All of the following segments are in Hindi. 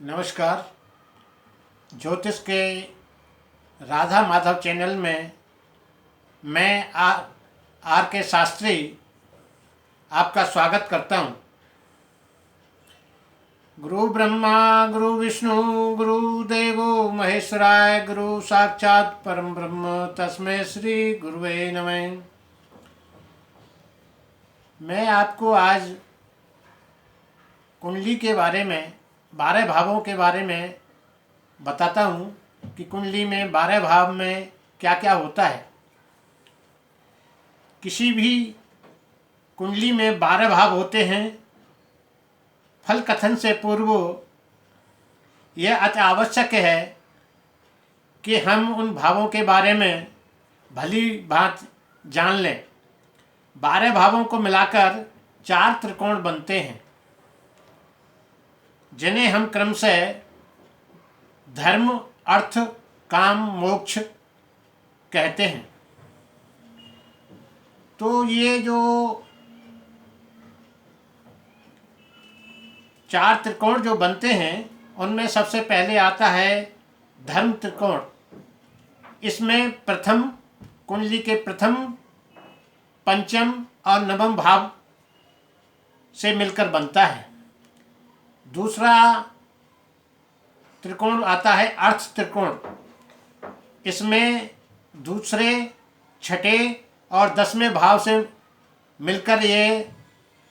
नमस्कार। ज्योतिष के राधा माधव चैनल में मैं आर के शास्त्री आपका स्वागत करता हूँ। गुरु ब्रह्मा गुरु विष्णु गुरु देवो महेश्वराय गुरु साक्षात परम ब्रह्म तस्मै श्री गुरुवे नमः। मैं आपको आज कुंडली के बारे में 12 भावों के बारे में बताता हूँ कि कुंडली में 12 भाव में क्या क्या होता है। किसी भी कुंडली में 12 भाव होते हैं। फल कथन से पूर्व यह अति आवश्यक है कि हम उन भावों के बारे में भली भांति जान लें। 12 भावों को मिलाकर 4 त्रिकोण बनते हैं, जिन्हें हम क्रमशः धर्म, अर्थ, काम, मोक्ष कहते हैं। तो ये जो 4 त्रिकोण जो बनते हैं उनमें सबसे पहले आता है धर्म त्रिकोण। इसमें प्रथम कुंडली के प्रथम, पंचम और नवम भाव से मिलकर बनता है। दूसरा त्रिकोण आता है अर्थ त्रिकोण। इसमें दूसरे, छठे और 10वें भाव से मिलकर ये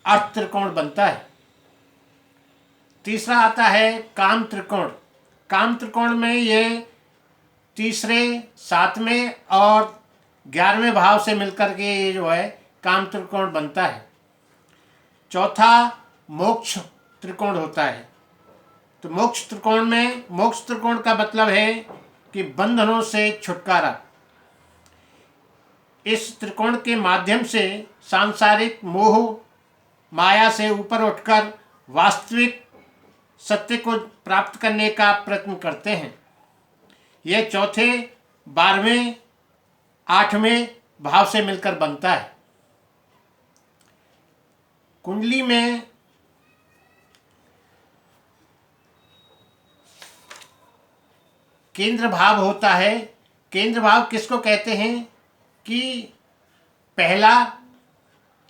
अर्थ त्रिकोण बनता है। तीसरा आता है काम त्रिकोण। काम त्रिकोण में ये तीसरे, 7वें और 11वें भाव से मिलकर के ये जो है काम त्रिकोण बनता है। चौथा मोक्ष त्रिकोण होता है। तो मोक्ष त्रिकोण में, मोक्ष त्रिकोण का मतलब है कि बंधनों से छुटकारा। इस त्रिकोण के माध्यम से सांसारिक मोह माया से ऊपर उठकर वास्तविक सत्य को प्राप्त करने का प्रयत्न करते हैं। यह चौथे, 12वें, 8वें भाव से मिलकर बनता है। कुंडली में केंद्र भाव होता है। केंद्र भाव किसको कहते हैं कि पहला,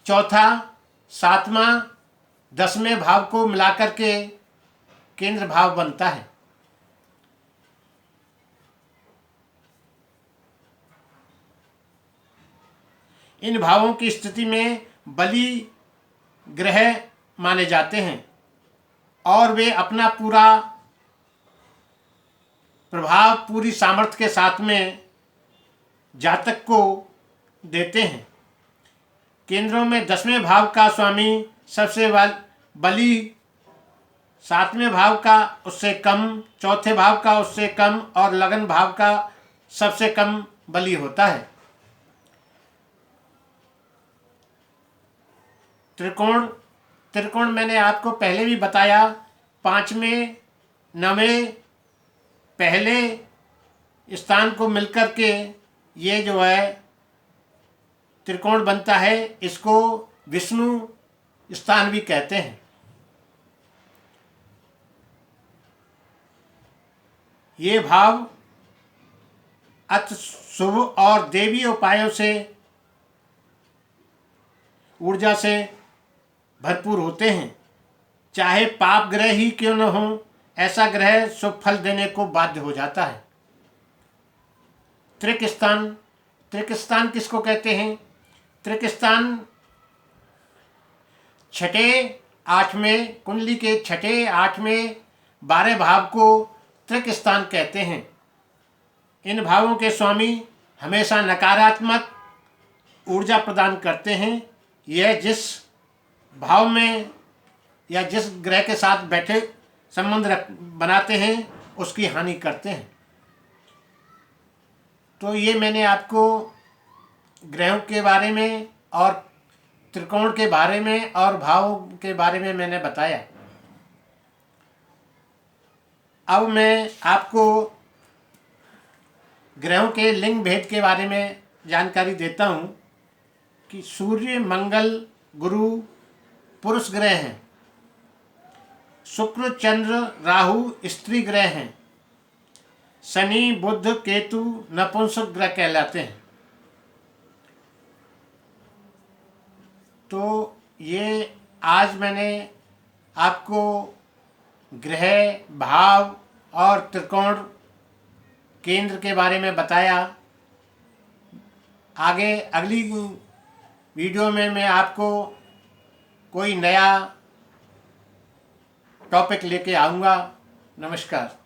चौथा, 7वां, 10वें भाव को मिलाकर के केंद्र भाव बनता है। इन भावों की स्थिति में बली ग्रह माने जाते हैं और वे अपना पूरा प्रभाव पूरी सामर्थ्य के साथ में जातक को देते हैं। केंद्रों में 10वें भाव का स्वामी सबसे बली, 7वें भाव का उससे कम, चौथे भाव का उससे कम और लगन भाव का सबसे कम बली होता है। त्रिकोण मैंने आपको पहले भी बताया। 5वें, 9वें पहले स्थान को मिलकर के ये जो है त्रिकोण बनता है। इसको विष्णु स्थान भी कहते हैं। ये भाव अति शुभ और देवी उपायों से, ऊर्जा से भरपूर होते हैं। चाहे पाप ग्रह ही क्यों न हो, ऐसा ग्रह शुभ फल देने को बाध्य हो जाता है। त्रिक स्थान, त्रिक स्थान किसको कहते हैं? त्रिक स्थान छठे, 8वें, कुंडली के छठे, 8वें, 12 भाव को त्रिक स्थान कहते हैं। इन भावों के स्वामी हमेशा नकारात्मक ऊर्जा प्रदान करते हैं। यह जिस भाव में या जिस ग्रह के साथ बैठे संबंध बनाते हैं उसकी हानि करते हैं। तो ये मैंने आपको ग्रहों के बारे में और त्रिकोण के बारे में और भावों के बारे में मैंने बताया। अब मैं आपको ग्रहों के लिंग भेद के बारे में जानकारी देता हूँ कि सूर्य, मंगल, गुरु पुरुष ग्रह हैं। शुक्र चंद्र राहु स्त्री ग्रह हैं। शनि बुध केतु नपुंसक ग्रह कहलाते हैं। तो ये आज मैंने आपको ग्रह भाव और त्रिकोण केंद्र के बारे में बताया। आगे अगली वीडियो में मैं आपको कोई नया टॉपिक लेके आऊँगा। नमस्कार।